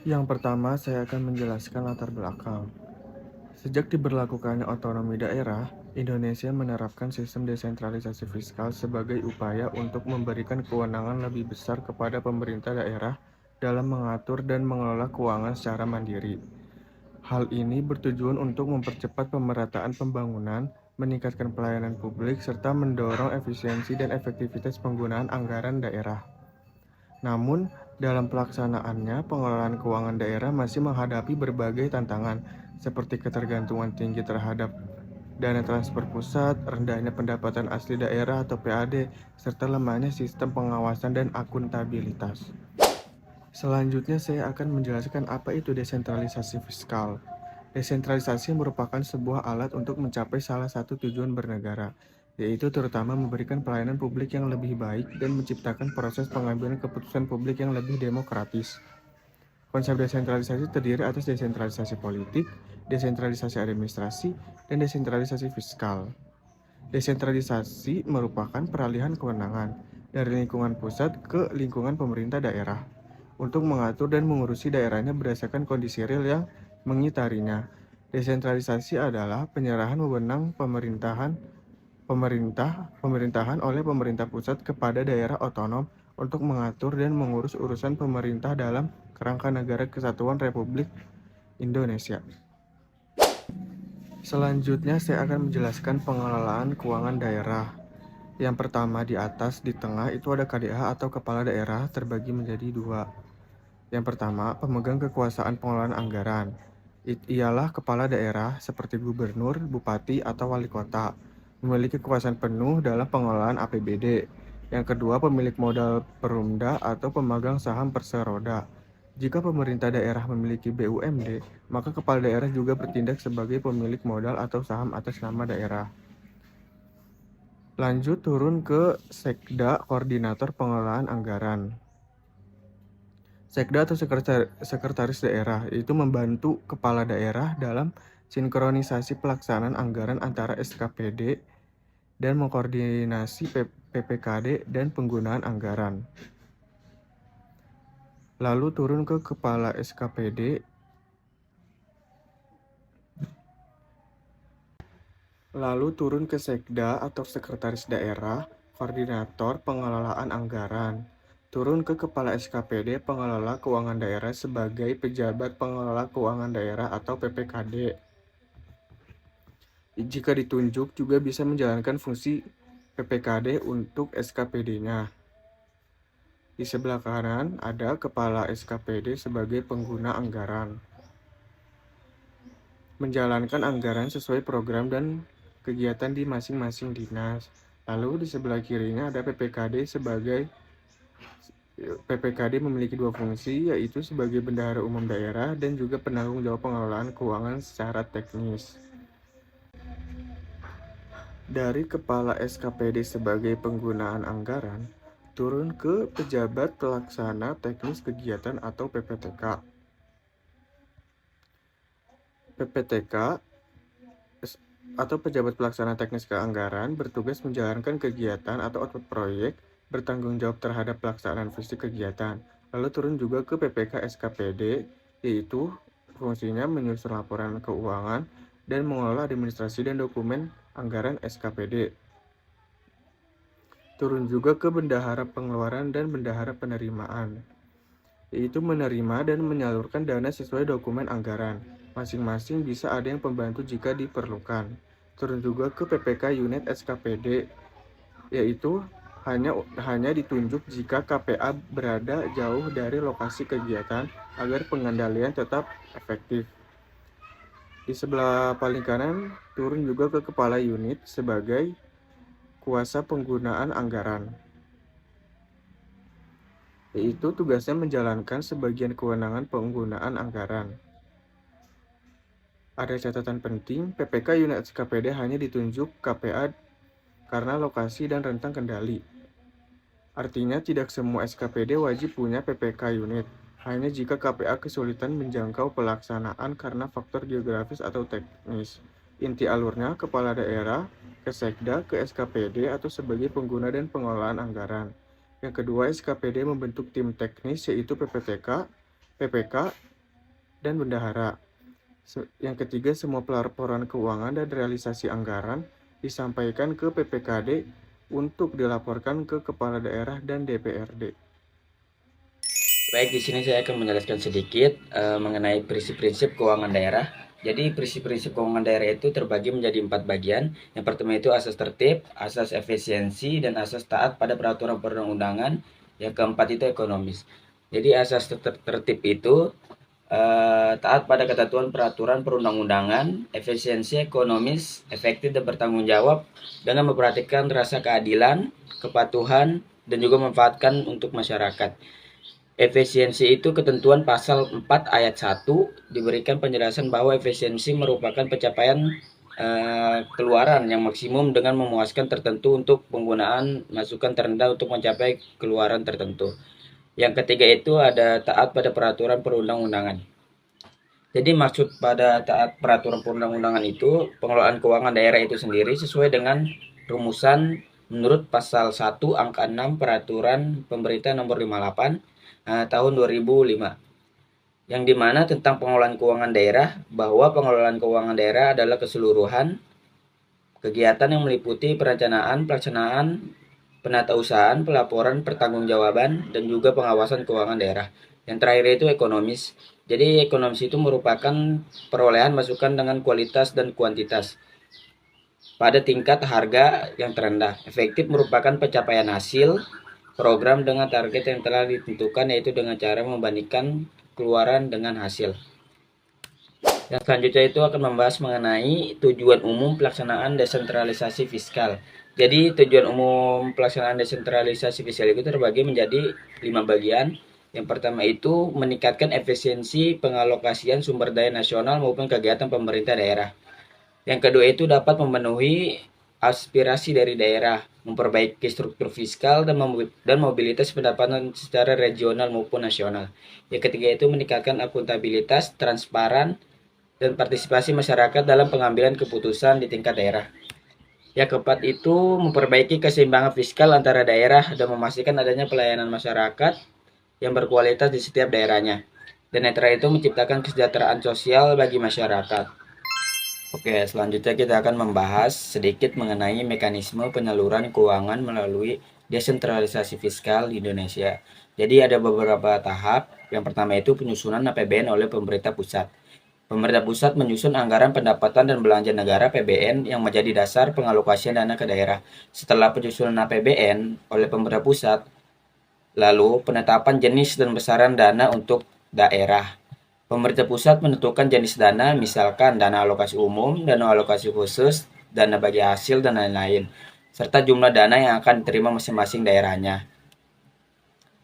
Yang pertama, saya akan menjelaskan latar belakang. Sejak diberlakukannya otonomi daerah, Indonesia menerapkan sistem desentralisasi fiskal sebagai upaya untuk memberikan kewenangan lebih besar kepada pemerintah daerah dalam mengatur dan mengelola keuangan secara mandiri. Hal ini bertujuan untuk mempercepat pemerataan pembangunan, meningkatkan pelayanan publik, serta mendorong efisiensi dan efektivitas penggunaan anggaran daerah. Namun, dalam pelaksanaannya, pengelolaan keuangan daerah masih menghadapi berbagai tantangan, seperti ketergantungan tinggi terhadap dana transfer pusat, rendahnya pendapatan asli daerah atau PAD, serta lemahnya sistem pengawasan dan akuntabilitas. Selanjutnya, saya akan menjelaskan apa itu desentralisasi fiskal. Desentralisasi merupakan sebuah alat untuk mencapai salah satu tujuan bernegara, yaitu terutama memberikan pelayanan publik yang lebih baik dan menciptakan proses pengambilan keputusan publik yang lebih demokratis. Konsep desentralisasi terdiri atas desentralisasi politik, desentralisasi administrasi, dan desentralisasi fiskal. Desentralisasi merupakan peralihan kewenangan dari lingkungan pusat ke lingkungan pemerintah daerah untuk mengatur dan mengurusi daerahnya berdasarkan kondisi real yang mengitarinya. Desentralisasi adalah penyerahan wewenang pemerintahan oleh pemerintah pusat kepada daerah otonom untuk mengatur dan mengurus urusan pemerintah dalam kerangka Negara Kesatuan Republik Indonesia. Selanjutnya saya akan menjelaskan pengelolaan keuangan daerah. Yang pertama di atas, di tengah itu ada KDA atau Kepala Daerah terbagi menjadi dua. Yang pertama, pemegang kekuasaan pengelolaan anggaran. Ialah kepala daerah seperti gubernur, bupati, atau wali kota. Memiliki kekuasaan penuh dalam pengelolaan APBD. Yang kedua, pemilik modal perumda atau pemegang saham perseroda. Jika pemerintah daerah memiliki BUMD, maka kepala daerah juga bertindak sebagai pemilik modal atau saham atas nama daerah. Lanjut turun ke Sekda, koordinator pengelolaan anggaran. Sekda atau sekretaris daerah itu membantu kepala daerah dalam sinkronisasi pelaksanaan anggaran antara SKPD dan mengkoordinasi PPKD dan penggunaan anggaran. Lalu turun ke kepala SKPD. Lalu turun ke Sekda atau sekretaris daerah, koordinator pengelolaan anggaran. Turun ke kepala SKPD, pengelola keuangan daerah sebagai pejabat pengelola keuangan daerah atau PPKD. Jika ditunjuk juga bisa menjalankan fungsi PPKD untuk SKPD-nya. Di sebelah kanan ada kepala SKPD sebagai pengguna anggaran. Menjalankan anggaran sesuai program dan kegiatan di masing-masing dinas. Lalu di sebelah kirinya ada PPKD memiliki dua fungsi, yaitu sebagai bendahara umum daerah dan juga penanggung jawab pengelolaan keuangan secara teknis. Dari kepala SKPD sebagai penggunaan anggaran, turun ke pejabat pelaksana teknis kegiatan atau PPTK. PPTK atau pejabat pelaksana teknis keanggaran bertugas menjalankan kegiatan atau output proyek, bertanggung jawab terhadap pelaksanaan fisik kegiatan. Lalu turun juga ke PPK SKPD, yaitu fungsinya menyusun laporan keuangan dan mengelola administrasi dan dokumen anggaran SKPD. Turun juga ke bendahara pengeluaran dan bendahara penerimaan, yaitu menerima dan menyalurkan dana sesuai dokumen anggaran. Masing-masing bisa ada yang pembantu jika diperlukan. Turun juga ke PPK unit SKPD, yaitu hanya ditunjuk jika KPA berada jauh dari lokasi kegiatan agar pengendalian tetap efektif. Di sebelah paling kanan, turun juga ke kepala unit sebagai kuasa penggunaan anggaran, yaitu tugasnya menjalankan sebagian kewenangan penggunaan anggaran. Ada catatan penting, PPK unit SKPD hanya ditunjuk KPA karena lokasi dan rentang kendali. Artinya tidak semua SKPD wajib punya PPK unit, hanya jika KPA kesulitan menjangkau pelaksanaan karena faktor geografis atau teknis. Inti alurnya, kepala daerah, ke Sekda, ke SKPD atau sebagai pengguna dan pengelolaan anggaran. Yang kedua, SKPD membentuk tim teknis yaitu PPTK, PPK, dan bendahara. Yang ketiga, semua pelaporan keuangan dan realisasi anggaran disampaikan ke PPKD untuk dilaporkan ke kepala daerah dan DPRD. Baik, di sini saya akan menjelaskan sedikit mengenai prinsip-prinsip keuangan daerah. Jadi prinsip-prinsip keuangan daerah itu terbagi menjadi 4 bagian. Yang pertama itu asas tertib, asas efisiensi, dan asas taat pada peraturan perundang-undangan. Yang keempat itu ekonomis. Jadi asas tertib itu taat pada ketentuan peraturan perundang-undangan, efisiensi ekonomis, efektif dan bertanggung jawab dengan memperhatikan rasa keadilan, kepatuhan, dan juga memanfaatkan untuk masyarakat. Efisiensi itu ketentuan pasal 4 ayat 1 diberikan penjelasan bahwa efisiensi merupakan pencapaian keluaran yang maksimum dengan memuaskan tertentu untuk penggunaan masukan terendah untuk mencapai keluaran tertentu. Yang ketiga itu ada taat pada peraturan perundang-undangan. Jadi maksud pada taat peraturan perundang-undangan itu pengelolaan keuangan daerah itu sendiri sesuai dengan rumusan menurut pasal 1 angka 6 peraturan pemerintah nomor 58 tahun 2005, yang dimana tentang pengelolaan keuangan daerah, bahwa pengelolaan keuangan daerah adalah keseluruhan kegiatan yang meliputi perencanaan, pelaksanaan, penatausahaan, pelaporan, pertanggungjawaban, dan juga pengawasan keuangan daerah. Yang terakhir itu ekonomis. Jadi ekonomis itu merupakan perolehan masukan dengan kualitas dan kuantitas pada tingkat harga yang terendah. Efektif merupakan pencapaian hasil program dengan target yang telah ditentukan, yaitu dengan cara membandingkan keluaran dengan hasil. Yang selanjutnya itu akan membahas mengenai tujuan umum pelaksanaan desentralisasi fiskal. Jadi tujuan umum pelaksanaan desentralisasi fiskal itu terbagi menjadi 5 bagian. Yang pertama itu meningkatkan efisiensi pengalokasian sumber daya nasional maupun kegiatan pemerintah daerah. Yang kedua itu dapat memenuhi aspirasi dari daerah, memperbaiki struktur fiskal dan mobilitas pendapatan secara regional maupun nasional. Yang ketiga itu meningkatkan akuntabilitas, transparan, dan partisipasi masyarakat dalam pengambilan keputusan di tingkat daerah. Yang keempat itu memperbaiki keseimbangan fiskal antara daerah dan memastikan adanya pelayanan masyarakat yang berkualitas di setiap daerahnya. Dan yang terakhir itu menciptakan kesejahteraan sosial bagi masyarakat. Oke, selanjutnya kita akan membahas sedikit mengenai mekanisme penyaluran keuangan melalui desentralisasi fiskal di Indonesia. Jadi ada beberapa tahap. Yang pertama itu penyusunan APBN oleh pemerintah pusat. Pemerintah pusat menyusun anggaran pendapatan dan belanja negara (PBN) yang menjadi dasar pengalokasian dana ke daerah. Setelah penyusunan APBN oleh pemerintah pusat, lalu penetapan jenis dan besaran dana untuk daerah. Pemerintah pusat menentukan jenis dana, misalkan dana alokasi umum, dana alokasi khusus, dana bagi hasil, dan lain-lain, serta jumlah dana yang akan diterima masing-masing daerahnya.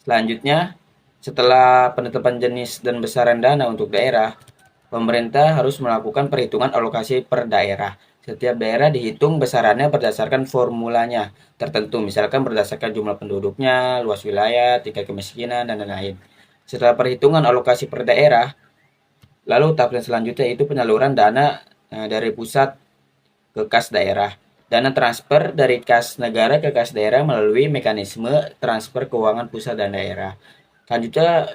Selanjutnya, setelah penetapan jenis dan besaran dana untuk daerah, pemerintah harus melakukan perhitungan alokasi per daerah. Setiap daerah dihitung besarannya berdasarkan formulanya tertentu, misalkan berdasarkan jumlah penduduknya, luas wilayah, tingkat kemiskinan, dan lain-lain. Setelah perhitungan alokasi per daerah, lalu tahap selanjutnya itu penyaluran dana dari pusat ke kas daerah. Dana transfer dari kas negara ke kas daerah melalui mekanisme transfer keuangan pusat dan daerah. Selanjutnya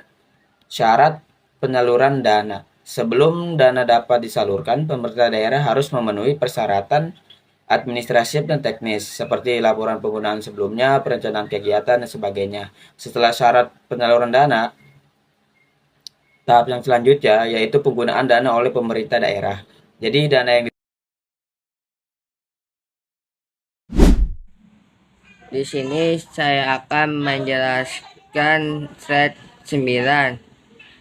syarat penyaluran dana. Sebelum dana dapat disalurkan, pemerintah daerah harus memenuhi persyaratan administratif dan teknis seperti laporan penggunaan sebelumnya, perencanaan kegiatan, dan sebagainya. Setelah syarat penyaluran dana, tahap yang selanjutnya yaitu penggunaan dana oleh pemerintah daerah. Jadi dana yang Di sini saya akan menjelaskan slide 9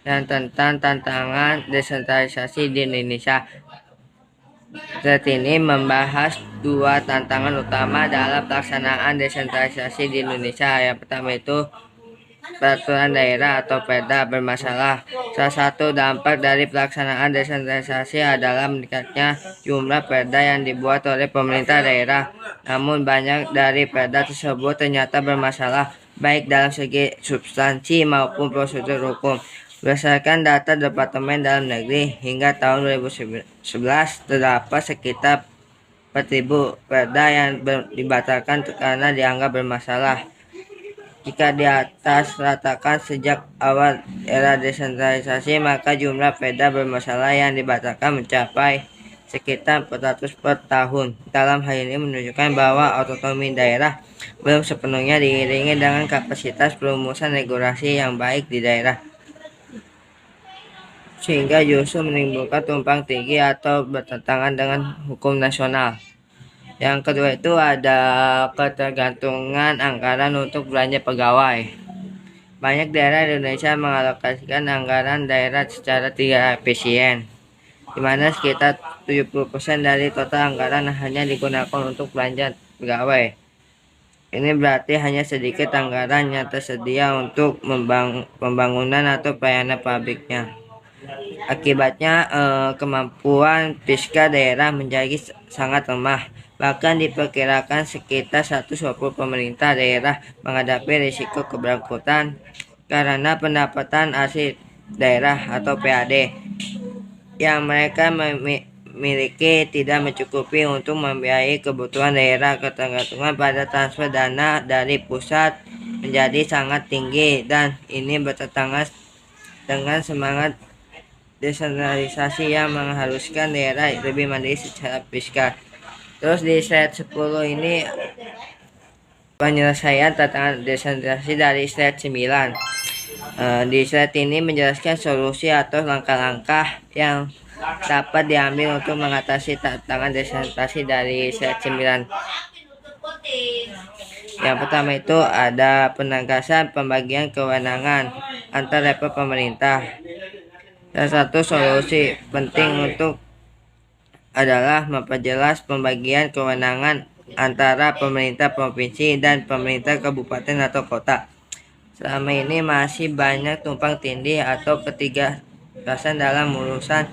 yang tentang tantangan desentralisasi di Indonesia. Slide ini membahas dua tantangan utama dalam pelaksanaan desentralisasi di Indonesia. Yang pertama itu peraturan daerah atau Perda bermasalah. Salah satu dampak dari pelaksanaan desentralisasi adalah meningkatnya jumlah Perda yang dibuat oleh pemerintah daerah. Namun banyak dari Perda tersebut ternyata bermasalah, baik dalam segi substansi maupun prosedur hukum. Berdasarkan data Departemen Dalam Negeri, hingga tahun 2011 terdapat sekitar 4.000 Perda yang dibatalkan karena dianggap bermasalah. Jika di atas ratakan sejak awal era desentralisasi, maka jumlah perda bermasalah yang dibatalkan mencapai sekitar 400 per tahun. Dalam hal ini menunjukkan bahwa otonomi daerah belum sepenuhnya diiringi dengan kapasitas perumusan regulasi yang baik di daerah, sehingga justru menimbulkan tumpang tindih atau bertentangan dengan hukum nasional. Yang kedua itu ada ketergantungan anggaran untuk belanja pegawai. Banyak daerah di Indonesia mengalokasikan anggaran daerah secara tidak efisien, di mana sekitar 70% dari total anggaran hanya digunakan untuk belanja pegawai. Ini berarti hanya sedikit anggaran yang tersedia untuk pembangunan atau pelayanan pabriknya. Akibatnya kemampuan fiskal daerah menjadi sangat lemah. Bahkan diperkirakan sekitar 120 pemerintah daerah menghadapi risiko keberangkutan karena pendapatan asli daerah atau PAD yang mereka miliki tidak mencukupi untuk membiayai kebutuhan daerah. Ketergantungan pada transfer dana dari pusat menjadi sangat tinggi, dan ini bertentangan dengan semangat desentralisasi yang mengharuskan daerah lebih mandiri secara fiskal. Terus di slide 10 ini penyelesaian tantangan desentralisasi dari slide 9. Di slide ini menjelaskan solusi atau langkah-langkah yang dapat diambil untuk mengatasi tantangan desentralisasi dari slide 9. Yang pertama itu ada penegasan pembagian kewenangan antar level pemerintah. Salah satu solusi penting untuk adalah memperjelas pembagian kewenangan antara pemerintah provinsi dan pemerintah kabupaten atau kota. Selama ini masih banyak tumpang tindih atau ketidakjelasan dalam urusan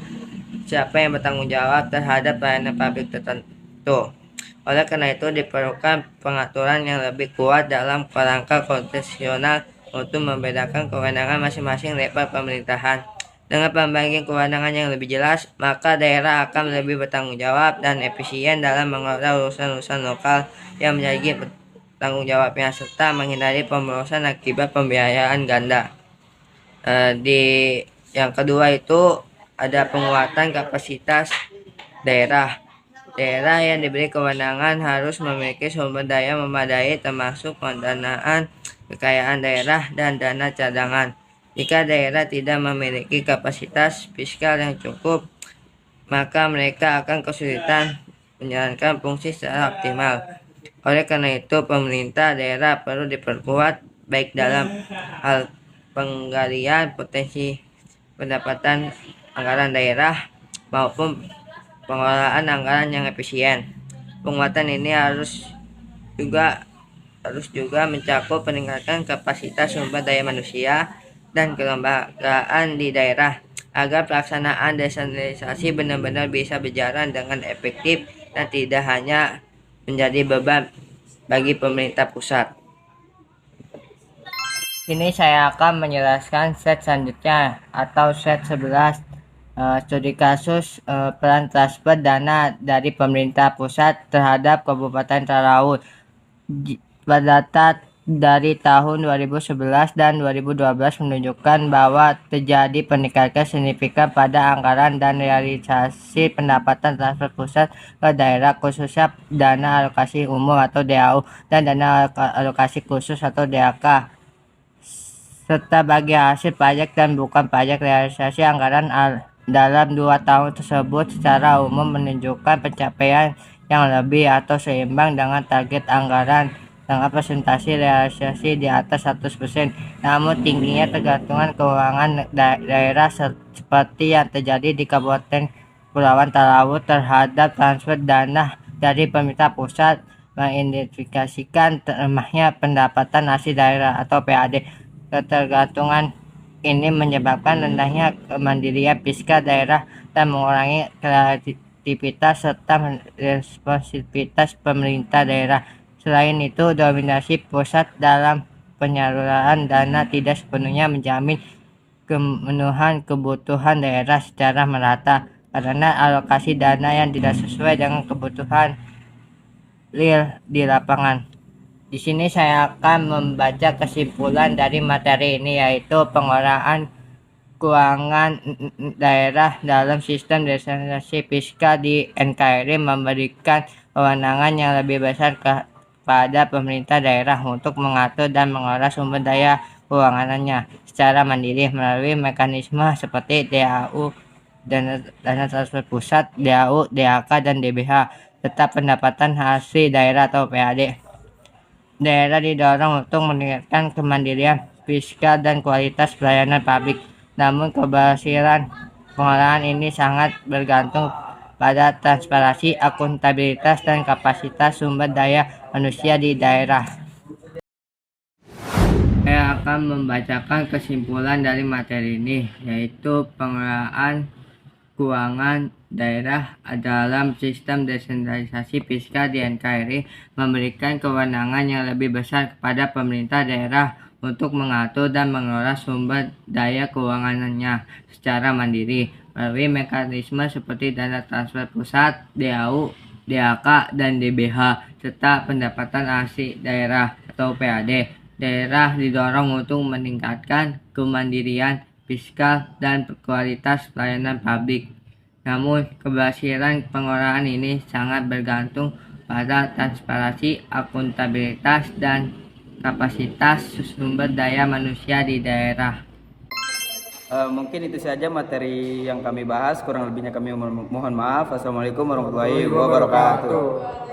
siapa yang bertanggung jawab terhadap pelayanan publik tertentu. Oleh karena itu diperlukan pengaturan yang lebih kuat dalam kerangka konstitusional untuk membedakan kewenangan masing-masing level pemerintahan. Dengan pembagian kewenangan yang lebih jelas, maka daerah akan lebih bertanggung jawab dan efisien dalam mengelola urusan-urusan lokal yang menjadi tanggung jawabnya, serta menghindari pemborosan akibat pembiayaan ganda. Di yang kedua itu ada penguatan kapasitas daerah. Daerah yang diberi kewenangan harus memiliki sumber daya memadai, termasuk pendanaan kekayaan daerah dan dana cadangan. Jika daerah tidak memiliki kapasitas fiskal yang cukup, maka mereka akan kesulitan menjalankan fungsi secara optimal. Oleh karena itu, pemerintah daerah perlu diperkuat baik dalam hal penggalian potensi pendapatan anggaran daerah maupun pengelolaan anggaran yang efisien. Penguatan ini harus juga mencakup peningkatan kapasitas sumber daya manusia dan kelembagaan di daerah agar pelaksanaan desentralisasi benar-benar bisa berjalan dengan efektif dan tidak hanya menjadi beban bagi pemerintah pusat. Ini saya akan menjelaskan slide selanjutnya atau slide 11, studi kasus peran transfer dana dari pemerintah pusat terhadap Kabupaten Talaut. Data dari tahun 2011 dan 2012 menunjukkan bahwa terjadi peningkatan signifikan pada anggaran dan realisasi pendapatan transfer pusat ke daerah, khususnya dana alokasi umum atau DAU dan dana alokasi khusus atau DAK, serta bagi hasil pajak dan bukan pajak. Realisasi anggaran dalam 2 tahun tersebut secara umum menunjukkan pencapaian yang lebih atau seimbang dengan target anggaran dengan presentasi realisasi di atas 100%. Namun tingginya tergantungan keuangan daerah seperti yang terjadi di Kabupaten Kepulauan Talaut terhadap transfer dana dari pemerintah pusat mengindikasikan lemahnya pendapatan asli daerah atau PAD. Ketergantungan ini menyebabkan rendahnya kemandirian fiskal daerah dan mengurangi kreativitas serta responsivitas pemerintah daerah. Selain itu, dominasi pusat dalam penyaluran dana tidak sepenuhnya menjamin pemenuhan kebutuhan daerah secara merata, karena alokasi dana yang tidak sesuai dengan kebutuhan real di lapangan. Di sini saya akan membaca kesimpulan dari materi ini, yaitu pengelolaan keuangan daerah dalam sistem desentralisasi fiskal di NKRI memberikan kewenangan yang lebih besar kepada pemerintah daerah untuk mengatur dan mengelola sumber daya keuangannya secara mandiri melalui mekanisme seperti DAU, dana transfer pusat, DAU, DAK, dan DBH, serta pendapatan hasil daerah atau PAD. Daerah didorong untuk meningkatkan kemandirian fiskal dan kualitas pelayanan publik. Namun keberhasilan pengelolaan ini sangat bergantung pada transparansi, akuntabilitas, dan kapasitas sumber daya manusia di daerah. Saya akan membacakan kesimpulan dari materi ini, yaitu pengelolaan keuangan daerah dalam sistem desentralisasi fiskal di NKRI memberikan kewenangan yang lebih besar kepada pemerintah daerah untuk mengatur dan mengelola sumber daya keuangannya secara mandiri melalui mekanisme seperti dana transfer pusat, DAU, DAK, dan DBH, serta pendapatan hasil daerah atau PAD. Daerah didorong untuk meningkatkan kemandirian fiskal dan kualitas pelayanan publik. Namun, keberhasilan pengelolaan ini sangat bergantung pada transparansi, akuntabilitas, dan kapasitas sumber daya manusia di daerah. Mungkin itu saja materi yang kami bahas. Kurang lebihnya kami mohon maaf. Assalamualaikum warahmatullahi wabarakatuh.